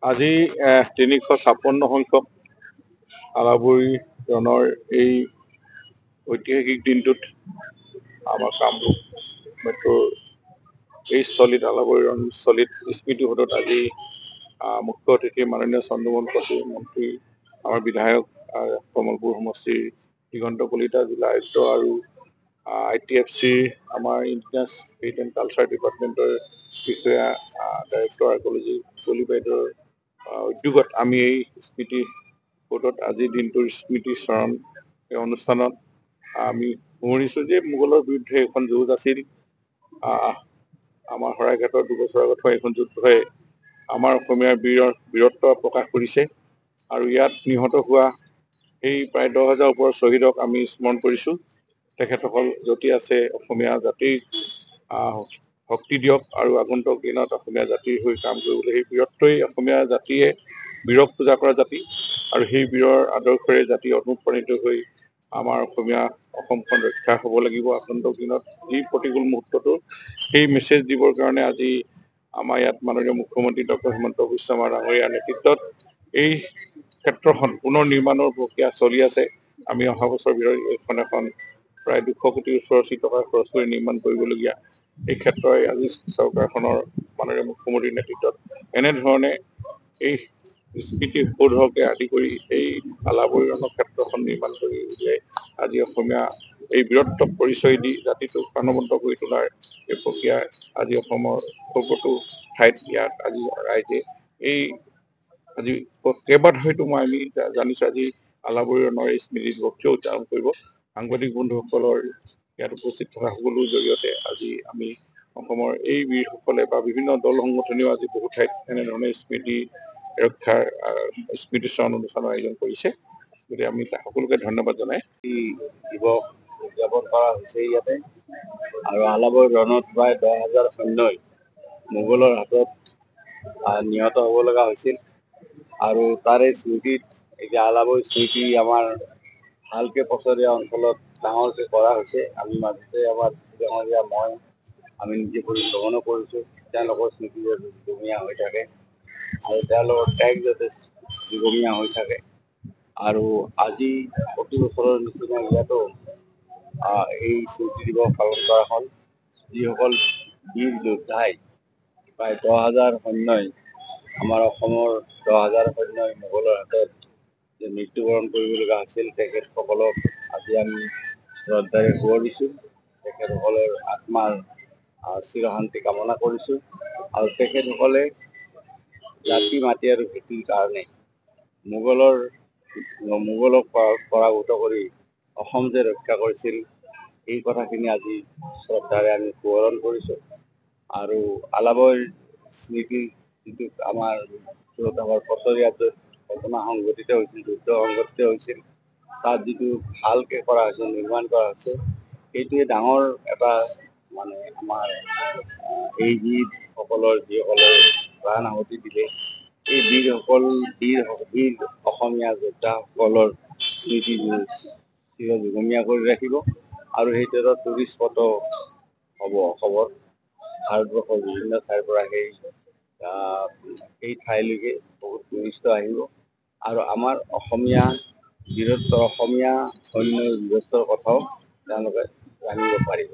আজি ৩৫৬ সংখ্যক আলাবৰী ৰণৰ এই ঐতিহাসিক দিনটোত আমাৰ কামৰূপ মেট্ৰ'ৰ এই স্থলীত আলাবৰী ৰণস্থলীত স্মৃতিসৌধত আজি মুখ্য অতিথি মাননীয় চন্দ্ৰমোহন পাটোৱাৰী মন্ত্ৰী, আমাৰ বিধায়ক কমলপুৰ সমষ্টিৰ দিগন্ত কলিতা জিলা আয়ুক্ত আৰু ITFCৰ আমাৰ ইণ্ডিজিনাছ হেৰিটেজ এণ্ড কালচাৰ ডিপাৰ্টমেণ্টৰ বিষয়া ডাইৰেক্টৰ আৰ্কলজি কলি বাইদেউৰ উদ্যোগত আমি এই স্মৃতি সৌধত আজিৰ দিনটোৰ স্মৃতি স্মৰণ এই অনুষ্ঠানত আমি সোঁৱৰিছোঁ যে মোগলৰ বিৰুদ্ধে এখন যুঁজ আছিল। আমাৰ শৰাইঘাটৰ ২ বছৰ আগত হোৱা এইখন যুদ্ধই আমাৰ অসমীয়াৰ বীৰত্ব প্ৰকাশ কৰিছে আৰু ইয়াত নিহত হোৱা এই প্ৰায় ১০,০০০ ওপৰৰ শ্বহীদক আমি স্মৰণ কৰিছোঁ। তেখেতসকল য'তে আছে অসমীয়া জাতিক শক্তি দিয়ক আৰু আগন্তুক দিনত অসমীয়া জাতিৰ হৈ কাম কৰিবলৈ। সেই বীৰত্বই অসমীয়া জাতিয়ে বীৰক পূজা কৰা জাতি আৰু সেই বীৰৰ আদৰ্শৰে জাতি অনুপ্ৰাণিত হৈ আমাৰ অসমখন ৰক্ষা হ'ব লাগিব আগন্তুক দিনত। এই প্ৰতিকূল মুহূৰ্তটো সেই মেছেজ দিবৰ কাৰণে আজি আমাৰ ইয়াত মাননীয় মুখ্যমন্ত্ৰী ডক্টৰ হিমন্ত বিশ্ব শৰ্মা ডাঙৰীয়াৰ নেতৃত্বত এই ক্ষেত্ৰখন পুনৰ নিৰ্মাণৰ প্ৰক্ৰিয়া চলি আছে। আমি অহা বছৰ ভিতৰত এইখন এখন প্ৰায় ২০০ কোটিৰ ওচৰ টকা খৰচ কৰি নিৰ্মাণ কৰিবলগীয়া এই ক্ষেত্ৰই আজি চৰকাৰখনৰ মাননীয় মুখ্যমন্ত্ৰীৰ নেতৃত্বত এনেধৰণে এই স্মৃতি সৌধকে আদি কৰি এই আলাবৰী ৰণৰ ক্ষেত্ৰখন নিৰ্মাণ কৰি উলিয়াই আজি অসমীয়া এই বীৰত্বক পৰিচয় দি জাতিটোক প্ৰাণৱন্ত কৰি তোলাৰ এই প্ৰক্ৰিয়াই আজি অসমৰ সকলো ঠাইত ইয়াত আজি ৰাইজে এই আজি কেইবাঠাইতো আমি জানিছোঁ আজি আলাবৰী ৰণৰ এই স্মৃতি দিৱসটো উদযাপন কৰিব। সাংবাদিক বন্ধুসকলৰ ইয়াত উপস্থিত থকা সকলোৰ জৰিয়তে আজি আমি অসমৰ এই বীৰসকলে বা বিভিন্ন দল সংগঠনেও আজি বহু ঠাইত এনেধৰণে স্মৃতি ৰক্ষাৰ স্মৃতিচাৰণ অনুষ্ঠানৰ আয়োজন কৰিছে। গতিকে আমি সকলোকে ধন্যবাদ জনাই এই দিৱস উদযাপন কৰা হৈছে ইয়াতে। আৰু আলাবৰী ৰণত প্ৰায় ১০,০০০ সৈন্যই মোগলৰ হাতত নিহত হ'ব লগা হৈছিল আৰু তাৰে স্মৃতিত এতিয়া আলাবৰী স্মৃতি আমাৰ ভালকে পছৰীয়া অঞ্চলত ডাঙৰকে কৰা হৈছে। আমি মাজতে আমাৰ ডাঙৰীয়া আমি নিজে পৰিভ্ৰমণো কৰিছোঁ। তেওঁলোকৰ স্মৃতি যাতে যুগমীয়া হৈ থাকে আৰু তেওঁলোকৰ ত্যাগ যাতে যুগমীয়া হৈ থাকে। আৰু আজি প্ৰতি বছৰৰ নিচিনা ইয়াতো এই স্মৃতি দিৱস পালন কৰা হ'ল। যিসকল বীৰ যোদ্ধাই প্ৰায় ১০,০০০ সৈন্যই আমাৰ অসমৰ ১০,০০০ সৈন্যই মোগলৰ হাতত যে মৃত্যুবৰণ কৰিবলগা হৈছিল, তেখেতসকলক আজি আমি শ্ৰদ্ধাৰে সোঁৱৰিছোঁ। তেখেতসকলৰ আত্মাৰ চিৰশান্তি কামনা কৰিছোঁ আৰু তেখেতসকলে জাতি মাটি আৰু ভেটিৰ কাৰণে মোগলক পৰাভূত কৰি অসম যে ৰক্ষা কৰিছিল এই কথাখিনি আজি শ্ৰদ্ধাৰে আমি সোঁৱৰণ কৰিছোঁ। আৰু আলাবৰীৰ স্মৃতি যিটো আমাৰ বছৰীয়া ঘটনা সংঘটিত হৈছিল, যুদ্ধ সংঘটিত হৈছিল, তাত যিটো ভালকে কৰা হৈছে, নিৰ্মাণ কৰা হৈছে, সেইটোৱে ডাঙৰ এটা মানে আমাৰ এই বীৰসকলৰ যিসকলে প্ৰাণ আহুতি দিলে, এই বীৰ অসমীয়া যোদ্ধাসকলৰ স্মৃতি চিৰ যুগমীয়া কৰি ৰাখিব আৰু সেইটো এটা টুৰিষ্ট স্পটো হ'ব অসমৰ। ভাৰতবৰ্ষৰ বিভিন্ন ঠাইৰ পৰা সেই ঠাইলৈকে বহুত টুৰিষ্ট আহিব আৰু আমাৰ অসমীয়া অসমীয়া সৈন্যৰ বীৰত্বৰ কথাও তেওঁলোকে জানিব পাৰিব।